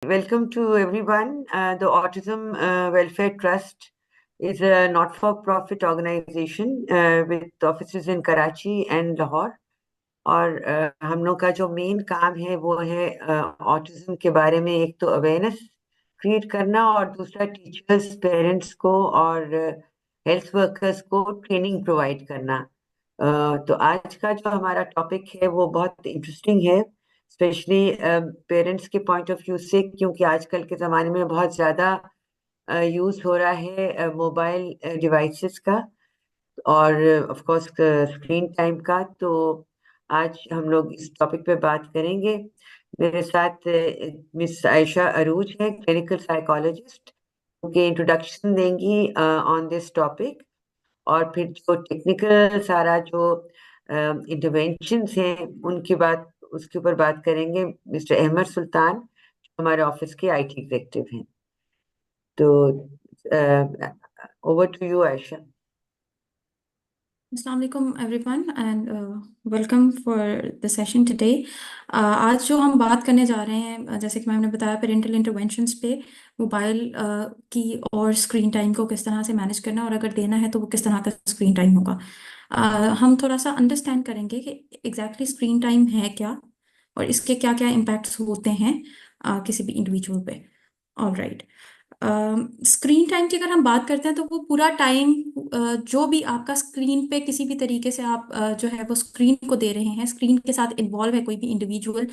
welcome to everyone. The Autism Welfare Trust is a not-for-profit organization with offices in Karachi and Lahore. और हम लोग का जो main काम है वो है ऑटिज्म के बारे में एक तो अवेयरनेस क्रिएट करना और दूसरा टीचर्स पेरेंट्स को और हेल्थ वर्कर्स को ट्रेनिंग प्रोवाइड करना। तो आज का जो हमारा टॉपिक है वो बहुत इंटरेस्टिंग है, स्पेशली पेरेंट्स के पॉइंट ऑफ व्यू से, क्योंकि आजकल के ज़माने में बहुत ज़्यादा यूज़ हो रहा है मोबाइल डिवाइसेस का और ऑफ कोर्स स्क्रीन टाइम का। तो आज हम लोग इस टॉपिक पे बात करेंगे। मेरे साथ मिस आयशा अरूज है, क्लिनिकल साइकोलॉजिस्ट, उनके इंट्रोडक्शन देंगी ऑन दिस टॉपिक। और फिर जो टेक्निकल सारा जो इंटरवेंशंस हैं उनकी बात, उसके ऊपर बात करेंगे मिस्टर अहमद सुल्तान, जो हमारे ऑफिस के आईटी एग्जीक्यूटिव हैं। तो over to you Ayesha. Assalamu alaikum everyone and welcome for the session today। आज जो हम बात करने जा रहे हैं, जैसे कि मैंने बताया, पेरेंटल इंटरवेंशंस पे मोबाइल की और स्क्रीन टाइम को किस तरह से मैनेज करना, और अगर देना है तो वो किस तरह का स्क्रीन टाइम होगा। हम थोड़ा सा अंडरस्टैंड करेंगे कि एग्जैक्टली स्क्रीन टाइम है क्या और इसके क्या क्या इम्पैक्ट्स होते हैं किसी भी इंडिविजुअल पे। ऑलराइट। स्क्रीन टाइम की अगर हम बात करते हैं तो वो पूरा टाइम जो भी आपका स्क्रीन पे किसी भी तरीके से आप जो है वो स्क्रीन को दे रहे हैं, स्क्रीन के साथ इन्वॉल्व है कोई भी इंडिविजुअल,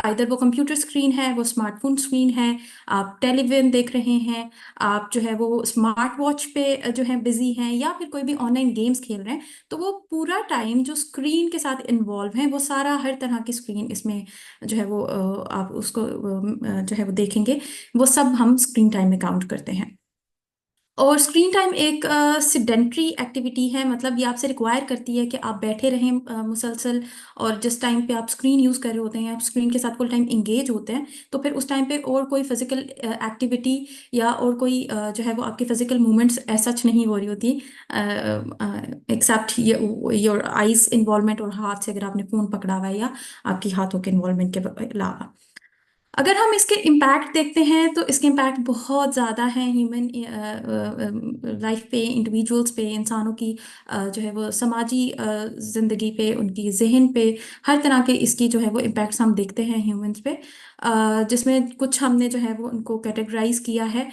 आइदर वो कंप्यूटर स्क्रीन है, वो स्मार्टफोन स्क्रीन है, आप टेलीविजन देख रहे हैं, आप जो है वो स्मार्ट वॉच पे जो है बिजी हैं, या फिर कोई भी ऑनलाइन गेम्स खेल रहे हैं, तो वो पूरा टाइम जो स्क्रीन के साथ इन्वॉल्व है वो सारा, हर तरह की स्क्रीन इसमें जो है वो आप उसको जो है वो देखेंगे, वो सब हम स्क्रीन टाइम में काउंट करते हैं। और स्क्रीन टाइम एक सिडेंट्री एक्टिविटी है, मतलब ये आपसे रिक्वायर करती है कि आप बैठे रहें मुसलसल, और जिस टाइम पे आप स्क्रीन यूज़ कर रहे होते हैं, आप स्क्रीन के साथ फुल टाइम इंगेज होते हैं, तो फिर उस टाइम पे और कोई फिजिकल एक्टिविटी या और कोई जो है वो आपकी फिजिकल मूवमेंट्स सच नहीं हो रही होती, एक्सेप्ट योर आइज इन्वॉल्वमेंट, और हाथ से अगर आपने फ़ोन पकड़ा हुआ है, या आपकी हाथों के इन्वॉल्वमेंट के अलावा। अगर हम इसके इम्पैक्ट देखते हैं तो इसके इम्पैक्ट बहुत ज़्यादा हैं ह्यूमन लाइफ पे, इंडिविजुअल्स पे, इंसानों की जो है वो समाजी ज़िंदगी पे, उनकी जहन पे, हर तरह के इसकी जो है वो इम्पैक्ट्स हम देखते हैं ह्यूमंस पे। जिसमें कुछ हमने जो है वो उनको कैटेगराइज किया है,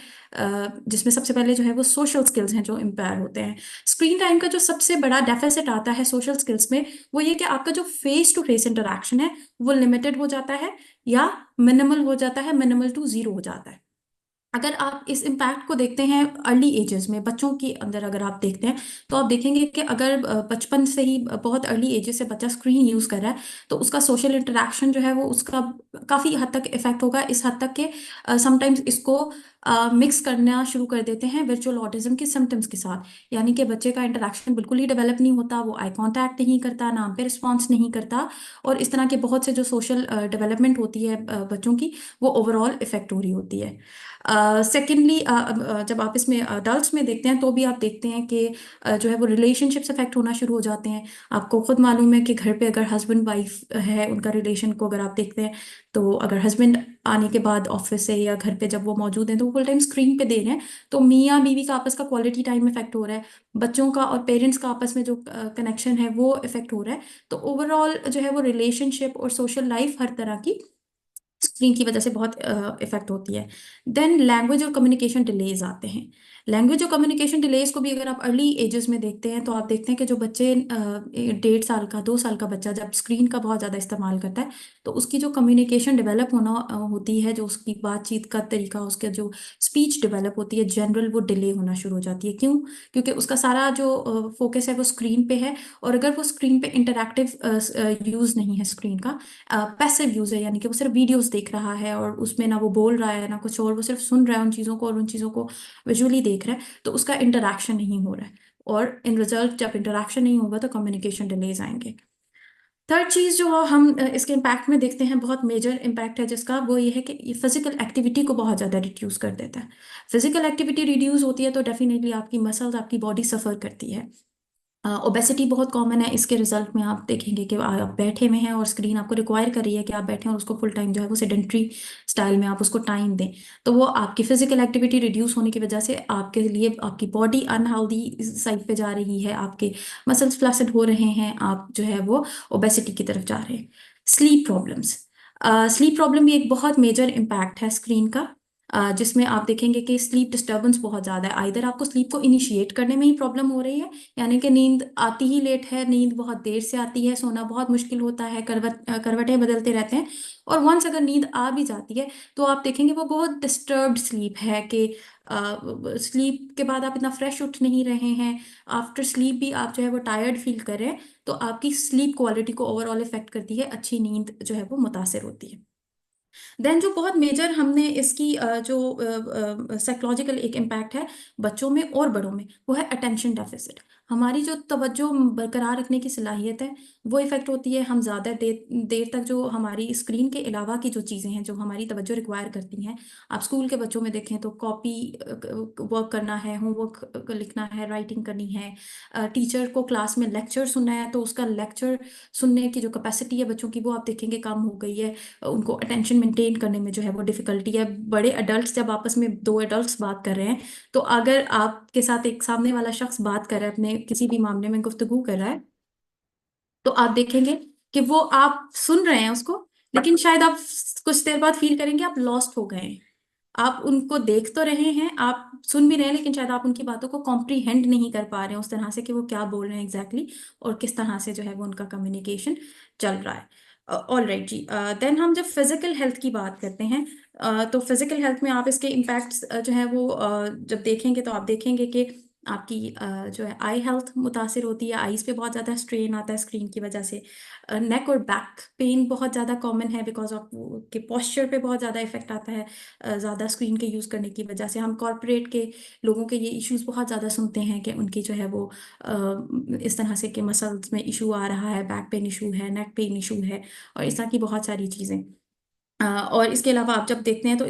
जिसमें सबसे पहले जो है वो सोशल स्किल्स हैं जो इम्पेयर होते हैं। स्क्रीन टाइम का जो सबसे बड़ा डेफिसिट आता है सोशल स्किल्स में, वो ये कि आपका जो फेस टू फेस इंटरेक्शन है वो लिमिटेड हो जाता है, या मिनिमल हो जाता है, मिनिमल टू जीरो हो जाता है। अगर आप इस इम्पैक्ट को देखते हैं अर्ली एजेस में, बच्चों के अंदर अगर आप देखते हैं, तो आप देखेंगे कि अगर बचपन से ही बहुत अर्ली एजेस से बच्चा स्क्रीन यूज कर रहा है, तो उसका सोशल इंटरेक्शन जो है वो उसका काफी हद तक इफेक्ट होगा, इस हद तक के समटाइम्स इसको मिक्स करना शुरू कर देते हैं वर्चुअल ऑटिज्म के सिम्टम्स के साथ। यानी कि बच्चे का इंटरेक्शन बिल्कुल ही डेवलप नहीं होता, वो आई कांटेक्ट नहीं करता, नाम पे रिस्पॉन्स नहीं करता, और इस तरह के बहुत से जो सोशल डेवलपमेंट होती है बच्चों की, वो ओवरऑल इफेक्ट हो रही होती है। सेकेंडली, जब आप इसमें अडल्ट में देखते हैं तो भी आप देखते हैं कि जो है वो रिलेशनशिप्स अफेक्ट होना शुरू हो जाते हैं। आपको खुद मालूम है कि घर पे अगर हस्बैंड वाइफ है, उनका रिलेशन को अगर आप देखते हैं, तो अगर हस्बैंड आने के बाद ऑफिस से या घर पे जब वो मौजूद हैं तो वो फुल टाइम स्क्रीन पे दे रहे हैं, तो मियाँ बीवी का आपस का क्वालिटी टाइम इफेक्ट हो रहा है, बच्चों का और पेरेंट्स का आपस में जो कनेक्शन है वो इफेक्ट हो रहा है। तो ओवरऑल जो है वो रिलेशनशिप और सोशल लाइफ हर तरह की स्क्रीन की वजह से बहुत इफेक्ट होती है। देन लैंग्वेज और कम्युनिकेशन डिलेज आते हैं। लैंग्वेज और कम्युनिकेशन डिलेज को भी अगर आप अर्ली एजेस में देखते हैं, तो आप देखते हैं कि जो बच्चे 1.5 साल का, 2 साल का बच्चा जब स्क्रीन का बहुत ज़्यादा इस्तेमाल करता है, तो उसकी जो कम्युनिकेशन डेवलप होना होती है, जो उसकी बातचीत का तरीका, उसके जो स्पीच डेवलप होती है जनरल, वो डिले होना शुरू हो जाती है। क्यों? क्योंकि उसका सारा जो फोकस है वो स्क्रीन पे है, और अगर वो स्क्रीन पे इंटरैक्टिव यूज़ नहीं है स्क्रीन का, पैसिव यूज है, यानी कि वो सिर्फ वीडियोस देख रहा है और उसमें ना वो बोल रहा है ना कुछ और, वो सिर्फ सुन रहा है उन चीज़ों को, और उन चीज़ों को विजुअली देख रहा है, तो उसका इंटरेक्शन नहीं हो रहा है। और इन रिजल्ट जब इंटरेक्शन नहीं होगा तो कम्युनिकेशन डिलेज आएंगे। थर्ड चीज़ जो हम इसके इम्पैक्ट में देखते हैं, बहुत मेजर इम्पैक्ट है जिसका, वो ये है कि ये फिजिकल एक्टिविटी को बहुत ज़्यादा रिड्यूस कर देता है। फिजिकल एक्टिविटी रिड्यूस होती है तो डेफिनेटली आपकी मसल्स, आपकी बॉडी सफ़र करती है। ओबेसिटी बहुत कॉमन है। इसके रिजल्ट में आप देखेंगे कि आप बैठे हुए हैं और स्क्रीन आपको रिक्वायर कर रही है कि आप बैठें और उसको फुल टाइम जो है वो सेडेंट्री स्टाइल में आप उसको टाइम दें। तो वो आपकी फिजिकल एक्टिविटी रिड्यूस होने की वजह से आपके लिए आपकी बॉडी अनहेल्दी साइड पे जा रही है, आपके मसल्स फ्लैसिड हो रहे हैं, आप जो है वो ओबेसिटी की तरफ जा रहे हैं। स्लीप प्रॉब्लम्स, स्लीप प्रॉब्लम भी एक बहुत मेजर इम्पैक्ट है स्क्रीन का, जिसमें आप देखेंगे कि स्लीप डिस्टर्बेंस बहुत ज़्यादा है। आइदर आपको स्लीप को इनिशिएट करने में ही प्रॉब्लम हो रही है, यानी कि नींद आती ही लेट है, नींद बहुत देर से आती है, सोना बहुत मुश्किल होता है, करवटें बदलते रहते हैं। और वंस अगर नींद आ भी जाती है तो आप देखेंगे वो बहुत डिस्टर्ब्ड स्लीप है कि स्लीप के बाद आप इतना फ्रेश उठ नहीं रहे हैं, आफ्टर स्लीप भी आप जो है वो टायर्ड फील कर रहे हैं। तो आपकी स्लीप क्वालिटी को ओवरऑल इफेक्ट करती है, अच्छी नींद जो है वो मुतासर होती है। देन जो बहुत मेजर हमने इसकी जो साइकोलॉजिकल एक इम्पैक्ट है बच्चों में और बड़ों में, वो है अटेंशन डेफिसिट। हमारी जो तवज्जो बरकरार रखने की सलाहियत है वो इफेक्ट होती है। हम ज़्यादा देर देर तक जो हमारी स्क्रीन के अलावा की जो चीज़ें हैं जो हमारी तवज्जो रिक्वायर करती हैं, आप स्कूल के बच्चों में देखें तो कॉपी वर्क करना है, होमवर्क लिखना है, राइटिंग करनी है, टीचर को क्लास में लेक्चर सुनना है तो उसका लेक्चर सुनने की जो कैपेसिटी है बच्चों की वो आप देखेंगे कम हो गई है। उनको अटेंशन मेंटेन करने में जो है वो डिफिकल्टी है। बड़े एडल्ट्स जब आपस में दो एडल्ट्स बात कर रहे हैं तो अगर आपके साथ एक सामने वाला शख्स बात कर रहा है, अपने किसी भी मामले में गुफ्तगू कर रहा है, तो आप देखेंगे कि वो आप सुन रहे हैं उसको, लेकिन शायद आप कुछ देर बाद फील करेंगे आप लॉस्ट हो गए हैं। आप उनको देख तो रहे हैं, आप सुन भी रहे हैं, लेकिन शायद आप उनकी बातों को कॉम्प्रीहेंड नहीं कर पा रहे हैं उस तरह से कि वो क्या बोल रहे हैं एग्जैक्टली और किस तरह से जो है वो उनका कम्युनिकेशन चल रहा है। ऑल राइट जी। देन हम जब फिजिकल हेल्थ की बात करते हैं, तो फिजिकल हेल्थ में आप इसके इम्पैक्ट्स जो है वो जब देखेंगे तो आप देखेंगे कि आपकी जो है आई हेल्थ मुतासिर होती है, आईज पे बहुत ज़्यादा स्ट्रेन आता है स्क्रीन की वजह से। नेक और बैक पेन बहुत ज़्यादा कॉमन है बिकॉज ऑफ के पोस्चर पे बहुत ज़्यादा इफेक्ट आता है ज़्यादा स्क्रीन के यूज़ करने की वजह से। हम कॉरपोरेट के लोगों के ये इश्यूज बहुत ज़्यादा सुनते हैं कि उनकी जो है वो इस तरह से कि मसल्स में इशू आ रहा है, बैक पेन इशू है, नेक पेन इशू है और इस तरह की बहुत सारी चीज़ें। और इसके अलावा आप जब देखते हैं तो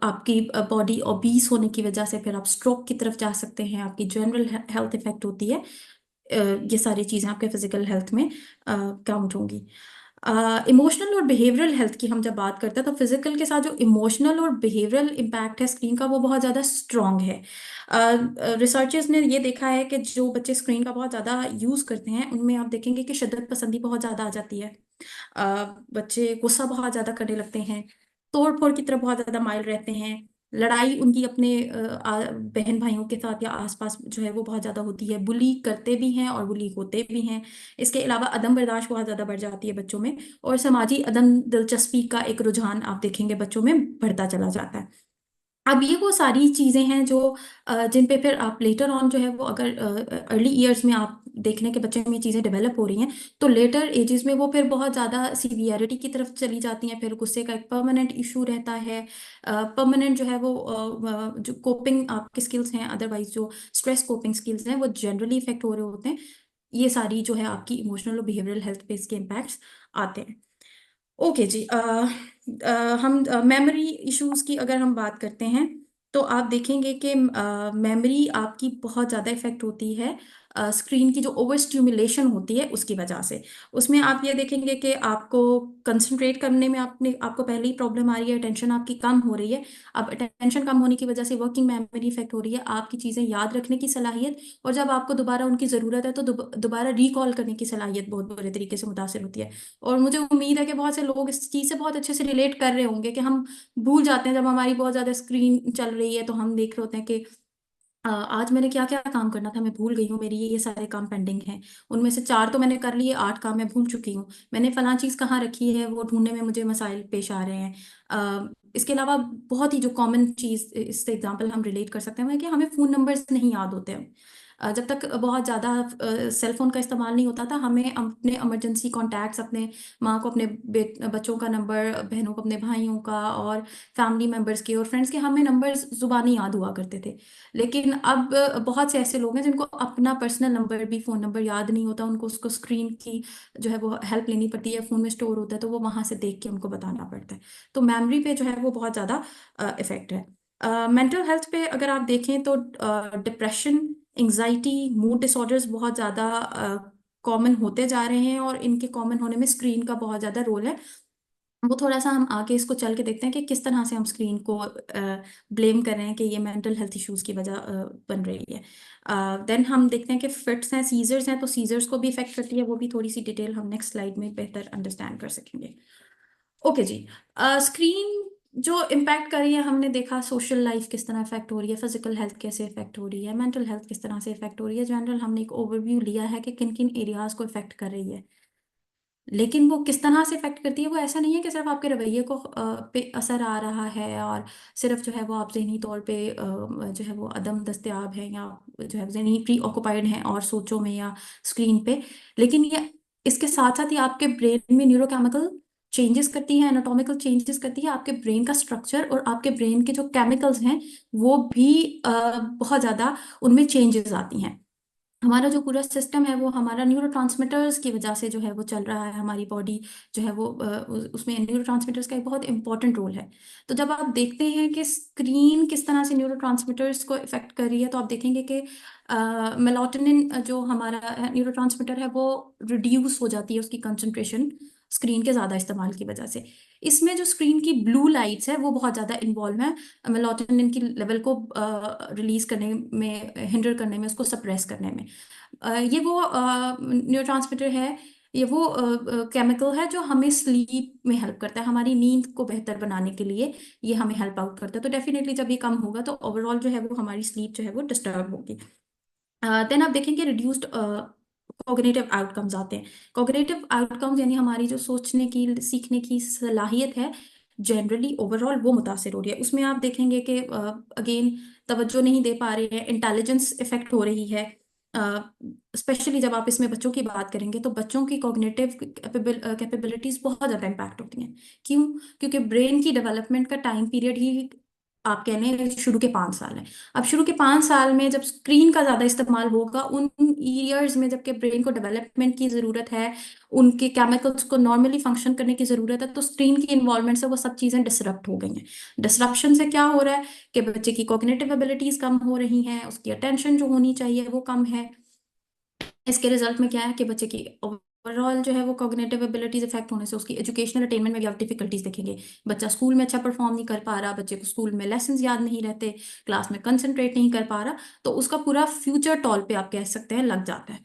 आपकी बॉडी ओबीस होने की वजह से फिर आप स्ट्रोक की तरफ जा सकते हैं, आपकी जनरल हेल्थ इफेक्ट होती है। ये सारी चीज़ें आपके फिजिकल हेल्थ में काउंट होंगी। इमोशनल और बिहेवियरल हेल्थ की हम जब बात करते हैं तो फिजिकल के साथ जो इमोशनल और बिहेवियरल इम्पैक्ट है स्क्रीन का वो बहुत ज़्यादा स्ट्रॉन्ग है। रिसर्चर्स ने ये देखा है कि जो बच्चे स्क्रीन का बहुत ज़्यादा यूज़ करते हैं उनमें आप देखेंगे कि शिद्दत पसंदी बहुत ज़्यादा आ जाती है। बच्चे गुस्सा बहुत ज़्यादा करने लगते हैं, तोड़ फोड़ की तरफ बहुत ज़्यादा माइल रहते हैं, लड़ाई उनकी अपने बहन भाइयों के साथ या आसपास जो है वो बहुत ज़्यादा होती है, बुली करते भी हैं और बुली होते भी हैं। इसके अलावा अदम बर्दाश्त बहुत ज़्यादा बढ़ जाती है बच्चों में और समाजी अदम दिलचस्पी का एक रुझान आप देखेंगे बच्चों में बढ़ता चला जाता है। अब ये वो सारी चीज़ें हैं जो जिन पे फिर आप लेटर ऑन जो है वो अगर अर्ली ईयर्स में आप देख रहे हैं कि बच्चे में ये चीज़ें डेवलप हो रही हैं तो लेटर एजेस में वो फिर बहुत ज़्यादा सीवियरिटी की तरफ चली जाती हैं। फिर गुस्से का एक परमानेंट इशू रहता है, परमानेंट जो है वो जो कोपिंग आपके स्किल्स हैं, अदरवाइज जो स्ट्रेस कोपिंग स्किल्स हैं वो जनरली इफेक्ट हो रहे होते हैं। ये सारी जो है आपकी इमोशनल और बिहेवियरल हेल्थ पे इसके इम्पैक्ट्स आते हैं। ओके जी। हम मेमोरी इश्यूज की अगर हम बात करते हैं तो आप देखेंगे कि मेमोरी आपकी बहुत ज़्यादा इफेक्ट होती है स्क्रीन की जो ओवर स्टिमुलेशन होती है उसकी वजह से। उसमें आप ये देखेंगे कि आपको कंसंट्रेट करने में आपको पहले ही प्रॉब्लम आ रही है, टेंशन आपकी कम हो रही है। अब टेंशन कम होने की वजह से वर्किंग मेमोरी इफेक्ट हो रही है, आपकी चीज़ें याद रखने की सलाहियत, और जब आपको दोबारा उनकी ज़रूरत है तो दोबारा रिकॉल करने की सलाहियत बहुत बुरे तरीके से मुतासर होती है। और मुझे उम्मीद है कि बहुत से लोग इस चीज़ से बहुत अच्छे से रिलेट कर रहे होंगे कि हम भूल जाते हैं जब हमारी बहुत ज़्यादा स्क्रीन चल रही है तो हम देख रहे होते हैं कि आज मैंने क्या क्या काम करना था मैं भूल गई हूँ, मेरी ये सारे काम पेंडिंग हैं, उनमें से 4 तो मैंने कर लिए, 8 काम मैं भूल चुकी हूँ, मैंने फलां चीज़ कहाँ रखी है वो ढूंढने में मुझे मसाइल पेश आ रहे हैं। इसके अलावा बहुत ही जो कॉमन चीज़ इससे एग्जांपल हम रिलेट कर सकते हैं कि हमें फ़ोन नंबर्स नहीं याद होते हैं। जब तक बहुत ज़्यादा सेल फोन का इस्तेमाल नहीं होता था हमें अपने इमरजेंसी कॉन्टैक्ट्स, अपने माँ को अपने बच्चों का नंबर, बहनों को अपने भाइयों का और फैमिली मेम्बर्स के और फ्रेंड्स के हमें नंबर्स जुबानी याद हुआ करते थे। लेकिन अब बहुत से ऐसे लोग हैं जिनको अपना पर्सनल नंबर भी, फ़ोन नंबर याद नहीं होता, उनको उसको स्क्रीन की जो है वो हेल्प लेनी पड़ती है, फ़ोन में स्टोर होता है तो वो वहाँ से देख के उनको बताना पड़ता है। तो मेमोरी पे जो है वो बहुत ज़्यादा इफेक्ट है। मेंटल हेल्थ पे अगर आप देखें तो डिप्रेशन एंजाइटी, मूड डिसऑर्डर्स बहुत ज़्यादा कॉमन होते जा रहे हैं, और इनके कॉमन होने में स्क्रीन का बहुत ज़्यादा रोल है। वो थोड़ा सा हम आगे इसको चल के देखते हैं कि किस तरह से हम स्क्रीन को ब्लेम कर रहे हैं कि ये मेंटल हेल्थ इश्यूज की वजह बन रही है। देन हम देखते हैं कि फिट्स हैं, सीजर्स हैं, तो सीजर्स को भी इफेक्ट करती है, वो भी थोड़ी सी डिटेल हम नेक्स्ट स्लाइड में बेहतर अंडरस्टैंड कर सकेंगे। ओके जी। स्क्रीन जो इम्पैक्ट कर रही है, हमने देखा सोशल लाइफ किस तरह इफेक्ट हो रही है, फिजिकल हेल्थ कैसे इफेक्ट हो रही है, मेंटल हेल्थ किस तरह से इफेक्ट हो रही है। जनरल हमने एक ओवरव्यू लिया है कि किन किन एरियाज को इफेक्ट कर रही है, लेकिन वो किस तरह से इफेक्ट करती है, वो ऐसा नहीं है कि सिर्फ आपके रवैये को पे असर आ रहा है, और सिर्फ जो है वो आप जहनी तौर पे जो है वो अदम दस्तयाब है, या जो है जहनी प्री ऑक्युपाइड हैं और सोचों में या स्क्रीन पे। लेकिन ये इसके साथ साथ ही आपके ब्रेन में न्यूरोकेमिकल चेंजेस करती है, एनाटॉमिकल चेंजेस करती है, आपके ब्रेन का स्ट्रक्चर और आपके ब्रेन के जो केमिकल्स हैं वो भी बहुत ज़्यादा उनमें चेंजेस आती हैं। हमारा जो पूरा सिस्टम है वो हमारा न्यूरोट्रांसमीटर्स की वजह से जो है वो चल रहा है, हमारी बॉडी जो है वो उसमें न्यूरोट्रांसमीटर्स का एक बहुत इंपॉर्टेंट रोल है। तो जब आप देखते हैं कि स्क्रीन किस तरह से न्यूरोट्रांसमीटर्स को इफेक्ट कर रही है, तो आप देखेंगे कि मेलाटोनिन जो हमारा न्यूरोट्रांसमीटर है वो रिड्यूस हो जाती है, उसकी कंसंट्रेशन स्क्रीन के ज़्यादा इस्तेमाल की वजह से। इसमें जो स्क्रीन की ब्लू लाइट्स है वो बहुत ज़्यादा इन्वॉल्व है मेलाटोनिन की लेवल को रिलीज करने में, हिंडर करने में, उसको सप्रेस करने में। ये वो न्यूरोट्रांसमीटर है, ये वो केमिकल है जो हमें स्लीप में हेल्प करता है, हमारी नींद को बेहतर बनाने के लिए ये हमें हेल्प आउट करता है। तो डेफिनेटली जब ये कम होगा तो ओवरऑल जो है वो हमारी स्लीप जो है वो डिस्टर्ब होगी। देन आप देखेंगे रिड्यूस्ड कॉग्निटिव आउटकम्स आते हैं। कॉग्निटिव आउटकम्स यानी हमारी जो सोचने की, सीखने की सलाहियत है, जनरली ओवरऑल वो मुतासर हो रही है। उसमें आप देखेंगे कि अगेन तवज्जो नहीं दे पा रहे हैं, इंटेलिजेंस इफेक्ट हो रही है। स्पेशली जब आप इसमें बच्चों की बात करेंगे तो बच्चों की कॉग्निटिव कैपेबिलिटीज बहुत ज़्यादा इम्पैक्ट होती हैं। क्यों? क्योंकि ब्रेन की डेवलपमेंट का टाइम पीरियड ही आप कह लें शुरू के 5 साल है। अब शुरू के 5 साल में जब स्क्रीन का ज़्यादा इस्तेमाल होगा, उन ईयर्स में जबकि ब्रेन को डेवलपमेंट की ज़रूरत है, उनके केमिकल्स को नॉर्मली फंक्शन करने की ज़रूरत है, तो स्क्रीन की इन्वॉल्वमेंट से वो सब चीज़ें डिसरप्ट हो गई हैं। डिसरप्शन से क्या हो रहा है कि बच्चे की कॉग्निटिव एबिलिटीज़ कम हो रही हैं, उसकी अटेंशन जो होनी चाहिए वो कम है। इसके रिजल्ट में क्या है कि बच्चे की ओवरऑल जो है वो कॉग्निटिव एबिलिटीज इफेक्ट होने से उसकी एजुकेशनल अटेनमेंट में भी आप डिफिकल्टीज देखेंगे। बच्चा स्कूल में अच्छा परफॉर्म नहीं कर पा रहा, बच्चे को स्कूल में लेसन याद नहीं रहते, क्लास में कंसंट्रेट नहीं कर पा रहा, तो उसका पूरा फ्यूचर टॉल पे आप कह सकते हैं लग जाता है।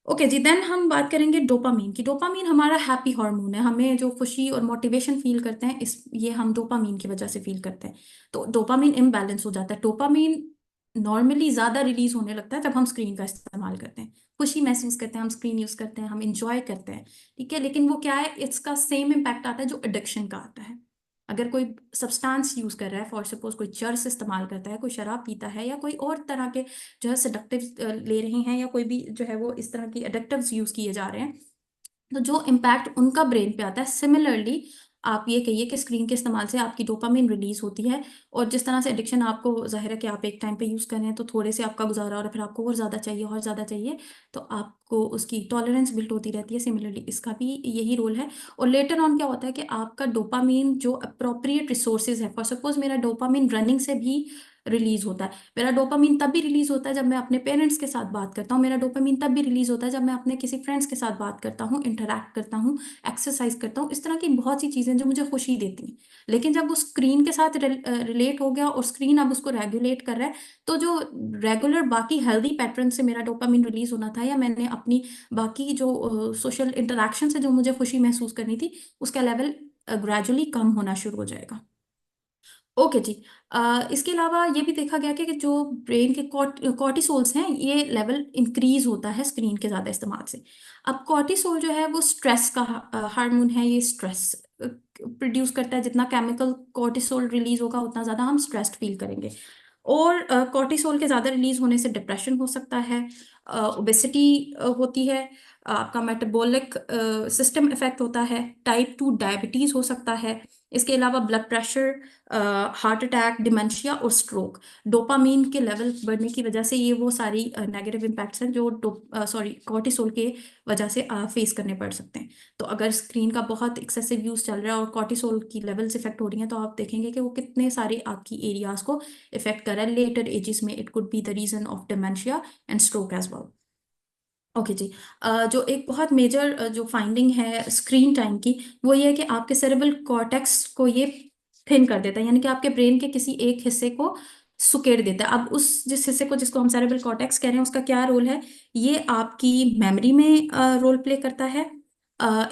ओके जी। देन हम बात करेंगे डोपामीन की। डोपामीन हमारा हैप्पी हार्मोन है, हमें जो खुशी और मोटिवेशन फील करते हैं इस ये हम डोपामीन की वजह से फील करते हैं। तो डोपामीन इम्बैलेंस हो जाता है। डोपामीन नॉर्मली ज्यादा रिलीज होने लगता है जब हम स्क्रीन का इस्तेमाल करते हैं, खुशी महसूस करते हैं, हम स्क्रीन यूज करते हैं, हम इंजॉय करते हैं। ठीक है, लेकिन वो क्या है, इसका सेम इम्पैक्ट आता है जो एडिक्शन का आता है। अगर कोई सब्सटेंस यूज कर रहा है, फॉर सपोज कोई चरस इस्तेमाल करता है, कोई शराब पीता है, या कोई और तरह के जो है सेडक्टिव ले रहे हैं, या कोई भी जो है वो इस तरह की एडिक्टिव्स यूज किए जा रहे हैं, तो जो इम्पैक्ट उनका ब्रेन पे आता है, सिमिलरली आप ये कहिए कि स्क्रीन के इस्तेमाल से आपकी डोपामिन रिलीज होती है। और जिस तरह से एडिक्शन आपको जाहिर है कि आप एक टाइम पे यूज कर रहे हैं तो थोड़े से आपका गुजारा और फिर आपको और ज्यादा चाहिए और ज्यादा चाहिए, तो आपको उसकी टॉलरेंस बिल्ड होती रहती है। सिमिलरली इसका भी यही रोल है। और लेटर ऑन क्या होता है कि आपका डोपामिन जो अप्रोप्रिएट रिसोर्सेज है, फॉर सपोज मेरा डोपामिन रनिंग से भी रिलीज होता है। मेरा डोपामिन तब भी रिलीज होता है जब मैं अपने पेरेंट्स के साथ बात करता हूँ। मेरा डोपामिन तब भी रिलीज होता है जब मैं अपने किसी फ्रेंड्स के साथ बात करता हूँ, इंटरेक्ट करता हूँ, एक्सरसाइज करता हूँ। इस तरह की बहुत सी चीजें जो मुझे खुशी देती हैं। लेकिन जब वो स्क्रीन के साथ रिलेट हो गया और स्क्रीन अब उसको रेगुलेट कर रहा है, तो जो रेगुलर बाकी हेल्दी पैटर्न से मेरा डोपामिन रिलीज होना था, या मैंने अपनी बाकी जो सोशल इंटरेक्शन से जो मुझे खुशी महसूस करनी थी, उसका लेवल ग्रेजुअली कम होना शुरू हो जाएगा। ओके जी। इसके अलावा ये भी देखा गया कि जो ब्रेन के कॉर्टिसोल्स हैं, ये लेवल इंक्रीज होता है स्क्रीन के ज़्यादा इस्तेमाल से। अब कॉर्टिसोल जो है वो स्ट्रेस का हार्मोन है, ये स्ट्रेस प्रोड्यूस करता है। जितना केमिकल कॉर्टिसोल रिलीज होगा उतना ज़्यादा हम स्ट्रेस्ड फील करेंगे। और कॉर्टिसोल के ज़्यादा रिलीज होने से डिप्रेशन हो सकता है, ओबेसिटी होती है, आपका मेटाबॉलिक सिस्टम इफेक्ट होता है, टाइप 2 डायबिटीज़ हो सकता है, इसके अलावा blood pressure, heart attack, dementia और स्ट्रोक। डोपामीन के लेवल बढ़ने की वजह से ये वो सारी नेगेटिव इम्पैक्ट्स हैं जो कॉर्टिसोल के वजह से फेस करने पड़ सकते हैं। तो अगर स्क्रीन का बहुत एक्सेसिव यूज चल रहा है और कॉर्टिसोल की लेवल्स इफेक्ट हो रही हैं, तो आप देखेंगे कि वो कितने सारे आपकी एरियाज को इफेक्ट कर रहा है। लेटर एजेस में it could be the reason of dementia and stroke as well. Okay जी। जो एक बहुत मेजर जो फाइंडिंग है स्क्रीन टाइम की, वो ये है कि आपके सेरेब्रल कॉर्टेक्स को ये थिन कर देता है, यानी कि आपके ब्रेन के किसी एक हिस्से को सुकेड़ देता है। अब उस जिस हिस्से को जिसको हम सेरेब्रल कॉर्टेक्स कह रहे हैं, उसका क्या रोल है? ये आपकी मेमोरी में रोल प्ले करता है,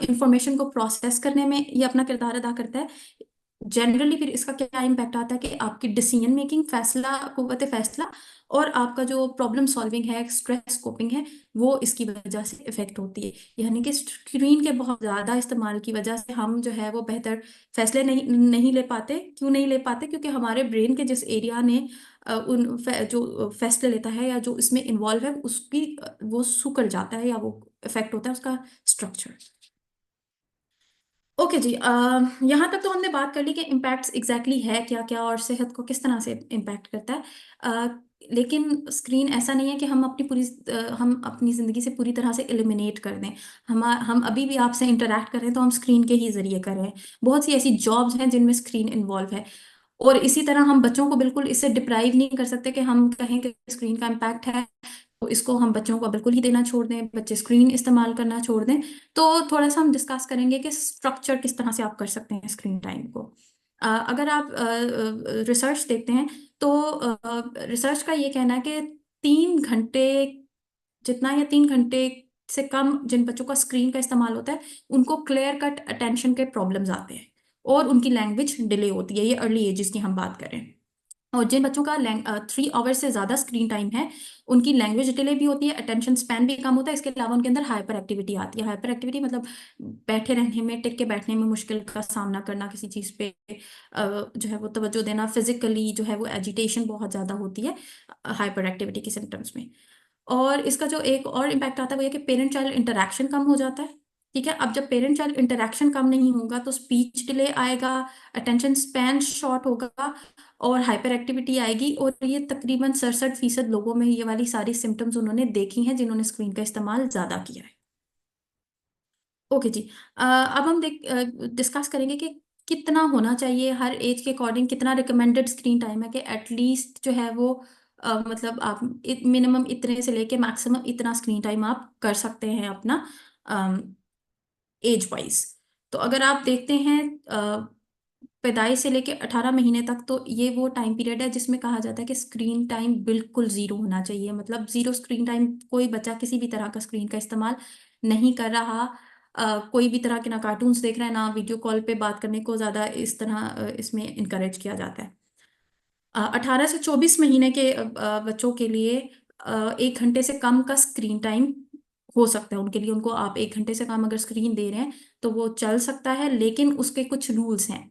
इंफॉर्मेशन को प्रोसेस करने में ये अपना किरदार अदा करता है। जनरली फिर इसका क्या इम्पैक्ट आता है कि आपकी डिसीजन मेकिंग, फैसला, कुव्वत फैसला और आपका जो प्रॉब्लम सॉल्विंग है, स्ट्रेस कोपिंग है, वो इसकी वजह से इफेक्ट होती है। यानी कि स्क्रीन के बहुत ज़्यादा इस्तेमाल की वजह से हम जो है वो बेहतर फैसले नहीं ले पाते। क्यों नहीं ले पाते? क्योंकि हमारे ब्रेन के जिस एरिया ने जो फैसले लेता है या जो इसमें इन्वॉल्व है, उसकी वो सुकड़ जाता है या वो इफेक्ट होता है उसका स्ट्रक्चर। ओके जी। यहाँ तक तो हमने बात कर ली कि इम्पैक्ट्स एग्जैक्टली है क्या क्या और सेहत को किस तरह से इम्पैक्ट करता है। लेकिन स्क्रीन ऐसा नहीं है कि हम अपनी ज़िंदगी से पूरी तरह से एलिमिनेट कर दें। हम अभी भी आपसे इंटरेक्ट कर रहे हैं तो हम स्क्रीन के ही ज़रिए कर रहे हैं। बहुत सी ऐसी जॉब्स हैं जिनमें स्क्रीन इन्वॉल्व है। और इसी तरह हम बच्चों को बिल्कुल इससे डिप्राइव नहीं कर सकते कि हम कहें कि स्क्रीन का इम्पैक्ट है तो इसको हम बच्चों को बिल्कुल ही देना छोड़ दें, बच्चे स्क्रीन इस्तेमाल करना छोड़ दें। तो थोड़ा सा हम डिस्कस करेंगे कि स्ट्रक्चर किस तरह से आप कर सकते हैं स्क्रीन टाइम को। अगर आप रिसर्च देखते हैं तो रिसर्च का ये कहना है कि 3 घंटे जितना या 3 घंटे से कम जिन बच्चों का स्क्रीन का इस्तेमाल होता है, उनको क्लियर कट अटेंशन के प्रॉब्लम्स आते हैं और उनकी लैंग्वेज डिले होती है। ये अर्ली एजेस की हम बात करें। और जिन बच्चों का 3 आवर्स से ज़्यादा स्क्रीन टाइम है, उनकी लैंग्वेज डिले भी होती है, अटेंशन स्पैन भी कम होता है। इसके अलावा उनके अंदर हाइपर एक्टिविटी आती है। हाइपर एक्टिविटी मतलब बैठे रहने में, टिक के बैठने में मुश्किल का सामना करना, किसी चीज़ पे जो है वो तवज्जो देना, फिजिकली जो है वो एजिटेशन बहुत ज़्यादा होती है हाइपर एक्टिविटी के सिम्टम्स में। और इसका जो एक और इम्पैक्ट आता है वो ये कि पेरेंट चाइल्ड इंटरेक्शन कम हो जाता है। ठीक है, अब जब पेरेंट चाइल्ड इंटरेक्शन कम नहीं होगा तो स्पीच डिले आएगा, अटेंशन स्पैन शॉर्ट होगा और हाइपर एक्टिविटी आएगी। और ये तकरीबन 67% लोगों में ये वाली सारी सिम्टम्स उन्होंने देखी हैं जिन्होंने स्क्रीन का इस्तेमाल ज्यादा किया है। ओके जी। अब हम डिस्कस करेंगे कि कितना होना चाहिए हर एज के अकॉर्डिंग, कितना रिकमेंडेड स्क्रीन टाइम है कि एटलीस्ट जो है वो मतलब आप मिनिमम इतने से लेके मैक्सिमम इतना स्क्रीन टाइम आप कर सकते हैं अपना एज वाइज। तो अगर आप देखते हैं पैदाइश से लेके 18 महीने तक, तो ये वो टाइम पीरियड है जिसमें कहा जाता है कि स्क्रीन टाइम बिल्कुल जीरो होना चाहिए। मतलब जीरो स्क्रीन टाइम, कोई बच्चा किसी भी तरह का स्क्रीन का इस्तेमाल नहीं कर रहा, कोई भी तरह के ना कार्टून्स देख रहा है, ना वीडियो कॉल पे बात करने को ज्यादा इस तरह इसमें इनकरेज किया जाता है। 18 से 24 महीने के बच्चों के लिए 1 घंटे से कम का स्क्रीन टाइम हो सकता है उनके लिए। उनको आप 1 घंटे से कम अगर स्क्रीन दे रहे हैं तो वो चल सकता है, लेकिन उसके कुछ रूल्स हैं।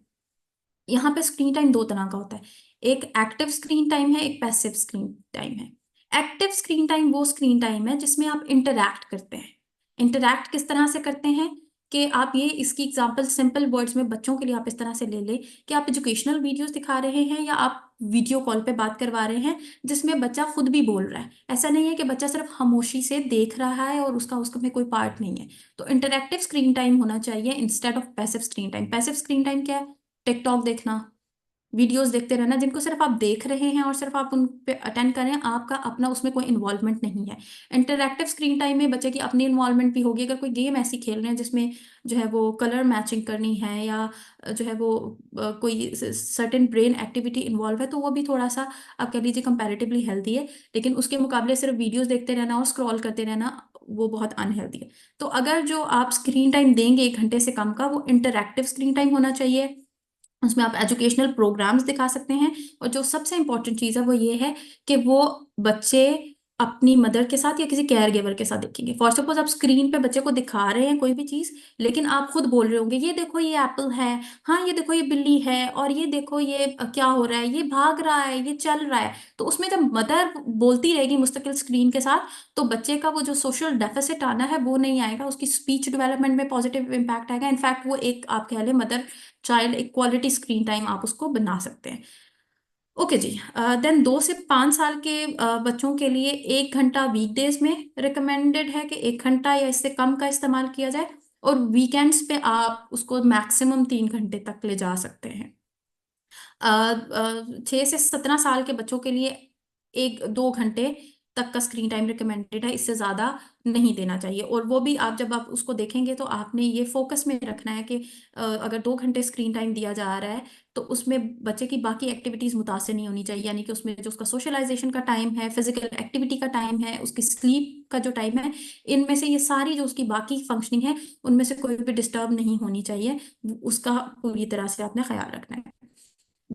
यहाँ पे स्क्रीन टाइम दो तरह का होता है। एक एक्टिव स्क्रीन टाइम है, एक पैसिव स्क्रीन टाइम है। एक्टिव स्क्रीन टाइम वो स्क्रीन टाइम है जिसमें आप इंटरैक्ट करते हैं। इंटरैक्ट किस तरह से करते हैं कि आप ये इसकी एग्जांपल सिंपल वर्ड्स में बच्चों के लिए आप इस तरह से ले लें कि आप एजुकेशनल वीडियोस दिखा रहे हैं या आप वीडियो कॉल पे बात करवा रहे हैं जिसमें बच्चा खुद भी बोल रहा है। ऐसा नहीं है कि बच्चा सिर्फ खामोशी से देख रहा है और उसका उसमें कोई पार्ट नहीं है। तो इंटरैक्टिव स्क्रीन टाइम होना चाहिए instead of passive screen time. Passive screen time क्या है? टिकटॉक देखना, वीडियोस देखते रहना जिनको सिर्फ आप देख रहे हैं और सिर्फ आप उन पे अटेंड कर रहे हैं, आपका अपना उसमें कोई इन्वॉल्वमेंट नहीं है। इंटरैक्टिव स्क्रीन टाइम में बच्चे की अपनी इन्वॉल्वमेंट भी होगी। अगर कोई गेम ऐसी खेल रहे हैं जिसमें जो है वो कलर मैचिंग करनी है या जो है वो कोई सर्टेन ब्रेन एक्टिविटी इन्वॉल्व है, तो वो भी थोड़ा सा आप कह लीजिए कंपैरेटिवली हेल्दी है। लेकिन उसके मुकाबले सिर्फ वीडियोस देखते रहना और स्क्रॉल करते रहना वो बहुत अनहेल्दी है। तो अगर जो आप स्क्रीन टाइम देंगे 1 घंटे से कम का, वो इंटरैक्टिव स्क्रीन टाइम होना चाहिए। उसमें आप एजुकेशनल प्रोग्राम्स दिखा सकते हैं। और जो सबसे इम्पोर्टेंट चीज़ है वो ये है कि वो बच्चे अपनी मदर के साथ या किसी केयर गिवर के साथ देखेंगे। फॉर सपोज आप स्क्रीन पे बच्चे को दिखा रहे हैं कोई भी चीज, लेकिन आप खुद बोल रहे होंगे ये देखो ये एप्पल है, हाँ ये देखो ये बिल्ली है, और ये देखो ये क्या हो रहा है, ये भाग रहा है, ये चल रहा है। तो उसमें जब मदर बोलती रहेगी मुस्तकिल स्क्रीन के साथ, तो बच्चे का वो जो सोशल डेफिसिट आना है वो नहीं आएगा, उसकी स्पीच डेवलपमेंट में पॉजिटिव इम्पैक्ट आएगा। इनफैक्ट वो एक आप कह लें मदर चाइल्ड एक क्वालिटी स्क्रीन टाइम आप उसको बना सकते हैं। ओके जी। देन 2 से 5 साल के बच्चों के लिए 1 घंटा वीकडेज में रिकमेंडेड है कि 1 घंटा या इससे कम का इस्तेमाल किया जाए, और वीकेंड्स पे आप उसको मैक्सिमम 3 घंटे तक ले जा सकते हैं। 6 से 17 साल के बच्चों के लिए 1-2 घंटे तक का स्क्रीन टाइम रिकमेंडेड है, इससे ज्यादा नहीं देना चाहिए। और वो भी आप जब आप उसको देखेंगे तो आपने ये फोकस में रखना है कि अगर 2 घंटे स्क्रीन टाइम दिया जा रहा है तो उसमें बच्चे की बाकी एक्टिविटीज मुतासिर नहीं होनी चाहिए, यानी कि उसमें जो उसका सोशलाइजेशन का टाइम है, फिजिकल एक्टिविटी का टाइम है, उसकी स्लीप का जो टाइम है, इनमें से ये सारी जो उसकी बाकी फंक्शनिंग है उनमें से कोई भी डिस्टर्ब नहीं होनी चाहिए। उसका पूरी तरह से आपने ख्याल रखना है।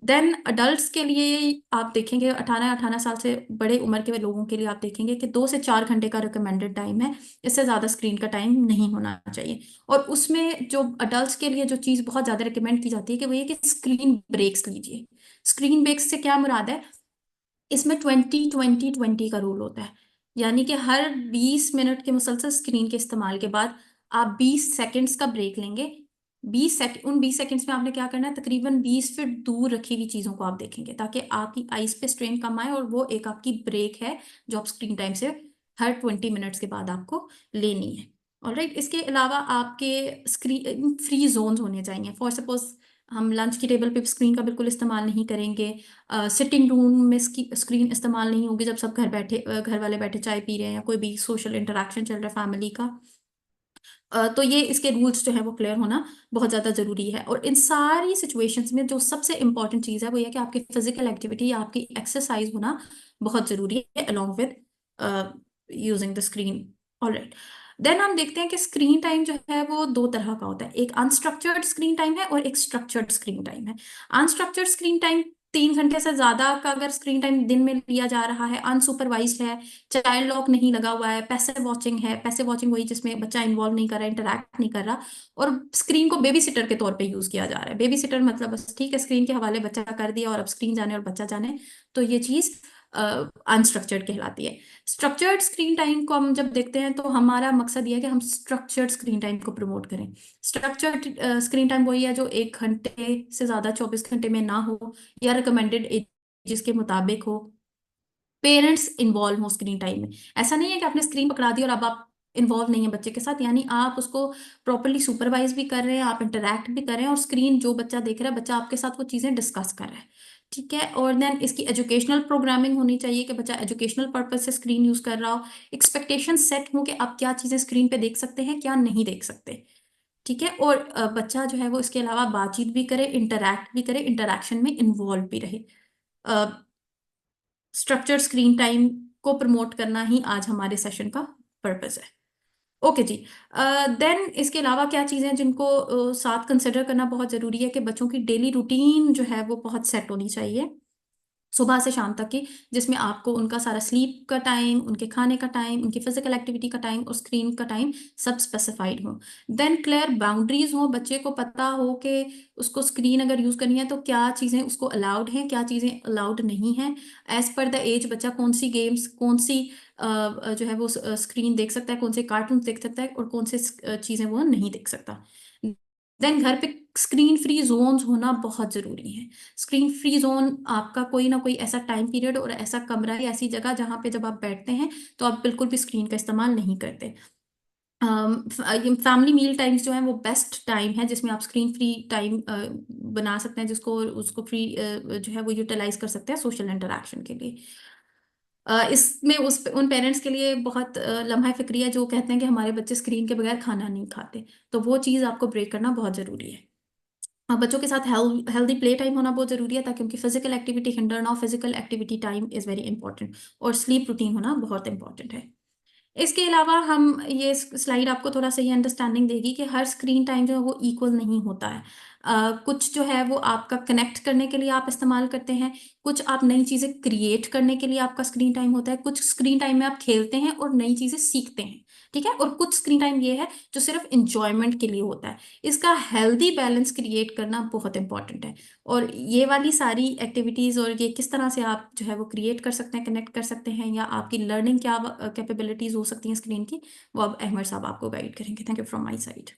देन अडल्ट्स के लिए आप देखेंगे 18 18 साल से बड़े उम्र के लोगों के लिए आप देखेंगे कि 2 से 4 घंटे का रिकमेंडेड टाइम है, इससे ज़्यादा स्क्रीन का टाइम नहीं होना चाहिए। और उसमें जो अडल्ट्स के लिए जो चीज़ बहुत ज़्यादा रिकमेंड की जाती है कि वो ये कि स्क्रीन ब्रेक्स लीजिए। स्क्रीन ब्रेक्स से क्या मुराद है, इसमें 20-20-20 का रूल होता है, यानी कि हर 20 मिनट के मुसलसल स्क्रीन के इस्तेमाल के बाद आप 20 सेकंड्स का ब्रेक लेंगे। 20 सेकंड, उन 20 सेकंड्स में आपने क्या करना है, तकरीबन 20 फीट दूर रखी हुई चीजों को आप देखेंगे ताकि आपकी आईज पे स्ट्रेन कम आए, और वो एक आपकी ब्रेक है जो आप स्क्रीन टाइम से हर 20 मिनट्स के बाद आपको लेनी है। ऑलराइट, इसके अलावा आपके स्क्रीन फ्री जोन्स होने चाहिए। फॉर सपोज हम लंच की टेबल पे स्क्रीन का बिल्कुल इस्तेमाल नहीं करेंगे, सिटिंग रूम में स्क्रीन इस्तेमाल नहीं होगी जब सब घर वाले बैठे चाय पी रहे हैं या कोई भी सोशल इंटरेक्शन चल रहा है फैमिली का। तो ये इसके रूल्स जो है वो क्लियर होना बहुत ज़्यादा ज़रूरी है। और इन सारी सिचुएशंस में जो सबसे इंपॉर्टेंट चीज़ है वो ये कि आपकी फिजिकल एक्टिविटी, आपकी एक्सरसाइज होना बहुत ज़रूरी है along with using the screen. Alright, then हम देखते हैं कि स्क्रीन टाइम जो है वो 2 तरह का होता है, एक अनस्ट्रक्चर्ड स्क्रीन टाइम है और एक स्ट्रक्चर्ड स्क्रीन टाइम है। अनस्ट्रक्चर्ड स्क्रीन टाइम 3 घंटे से ज्यादा का अगर स्क्रीन टाइम दिन में लिया जा रहा है, अनसुपरवाइज्ड है, चाइल्ड लॉक नहीं लगा हुआ है, पैसिव वॉचिंग है। पैसिव वॉचिंग वही जिसमें बच्चा इन्वॉल्व नहीं कर रहा, इंटरैक्ट नहीं कर रहा, और स्क्रीन को बेबी सिटर के तौर पे यूज किया जा रहा है। बेबी सिटर मतलब बस ठीक है स्क्रीन के हवाले बच्चा कर दिया और अब स्क्रीन जाने और बच्चा जाने, तो ये चीज अनस्ट्रक्चर्ड कहलाती है। स्ट्रक्चर्ड स्क्रीन टाइम को हम जब देखते हैं तो हमारा मकसद ये है कि हम स्ट्रक्चर्ड स्क्रीन टाइम को प्रमोट करें। स्ट्रक्चर्ड स्क्रीन टाइम वही है जो 1 घंटे से ज्यादा 24 घंटे में ना हो, या रिकमेंडेड एजेस के मुताबिक हो, पेरेंट्स इन्वॉल्व हो स्क्रीन टाइम में। ऐसा नहीं है कि आपने स्क्रीन पकड़ा दी और अब आप इन्वॉल्व नहीं है बच्चे के साथ, यानी आप उसको प्रॉपरली सुपरवाइज भी कर रहे हैं, आप इंटरैक्ट भी कर रहे हैं, और स्क्रीन जो बच्चा देख रहा है बच्चा आपके साथ वो चीजें डिस्कस कर रहा है। ठीक है, और देन इसकी एजुकेशनल प्रोग्रामिंग होनी चाहिए कि बच्चा एजुकेशनल पर्पज से स्क्रीन यूज कर रहा हो। एक्सपेक्टेशन सेट हो कि आप क्या चीजें स्क्रीन पे देख सकते हैं, क्या नहीं देख सकते। ठीक है, और बच्चा जो है वो इसके अलावा बातचीत भी करे, इंटरैक्ट भी करे, इंटरैक्शन में इन्वॉल्व भी रहे। स्ट्रक्चर स्क्रीन टाइम को प्रमोट करना ही आज हमारे सेशन का पर्पस है। ओके जी। देन इसके अलावा क्या चीज़ें जिनको साथ कंसिडर करना बहुत ज़रूरी है कि बच्चों की डेली रूटीन जो है वो बहुत सेट होनी चाहिए सुबह से शाम तक की, जिसमें आपको उनका सारा स्लीप का टाइम, उनके खाने का टाइम, उनकी फिजिकल एक्टिविटी का टाइम और स्क्रीन का टाइम सब स्पेसिफाइड हो। देन क्लियर बाउंड्रीज हो, बच्चे को पता हो कि उसको स्क्रीन अगर यूज करनी है तो क्या चीजें उसको अलाउड हैं, क्या चीजें अलाउड नहीं हैं। एज पर द एज बच्चा कौन सी गेम्स, कौन सी जो है वो स्क्रीन देख सकता है, कौन से कार्टून देख सकता है और कौन से चीजें वो नहीं देख सकता। देन घर पे स्क्रीन फ्री जोन्स होना बहुत जरूरी है। स्क्रीन फ्री जोन आपका कोई ना कोई ऐसा टाइम पीरियड और ऐसा कमरा है, ऐसी जगह जहां पे जब आप बैठते हैं तो आप बिल्कुल भी स्क्रीन का इस्तेमाल नहीं करते। फैमिली मील टाइम्स जो है वो बेस्ट टाइम है जिसमें आप स्क्रीन फ्री टाइम बना सकते हैं, जिसको उसको फ्री जो है वो यूटिलाइज कर सकते हैं सोशल इंटरेक्शन के लिए। इसमें उन पेरेंट्स के लिए बहुत लम्हा फिक्री है जो कहते हैं कि हमारे बच्चे स्क्रीन के बगैर खाना नहीं खाते, तो वो चीज़ आपको ब्रेक करना बहुत ज़रूरी है। बच्चों के साथ हेल्दी प्ले टाइम होना बहुत जरूरी है ताकि उनकी फिजिकल एक्टिविटी हिंडर ना हो। Physical activity time is very important, और स्लीप रूटीन होना बहुत इंपॉर्टेंट है। इसके अलावा हम ये स्लाइड आपको थोड़ा सा ये अंडरस्टैंडिंग देगी कि हर स्क्रीन टाइम जो है वो इक्वल नहीं होता है। कुछ जो है वो आपका कनेक्ट करने के लिए आप इस्तेमाल करते हैं, कुछ आप नई चीज़ें क्रिएट करने के लिए आपका स्क्रीन टाइम होता है, कुछ स्क्रीन टाइम में आप खेलते हैं और नई चीज़ें सीखते हैं। ठीक है, और कुछ स्क्रीन टाइम ये है जो सिर्फ इंजॉयमेंट के लिए होता है। इसका हेल्दी बैलेंस क्रिएट करना बहुत इंपॉर्टेंट है। और ये वाली सारी एक्टिविटीज़ और ये किस तरह से आप जो है वो क्रिएट कर सकते हैं, कनेक्ट कर सकते हैं, या आपकी लर्निंग क्या कैपेबिलिटीज़ हो सकती हैं स्क्रीन की, वो अब अहमद साहब आपको गाइड करेंगे। Thank you from my side.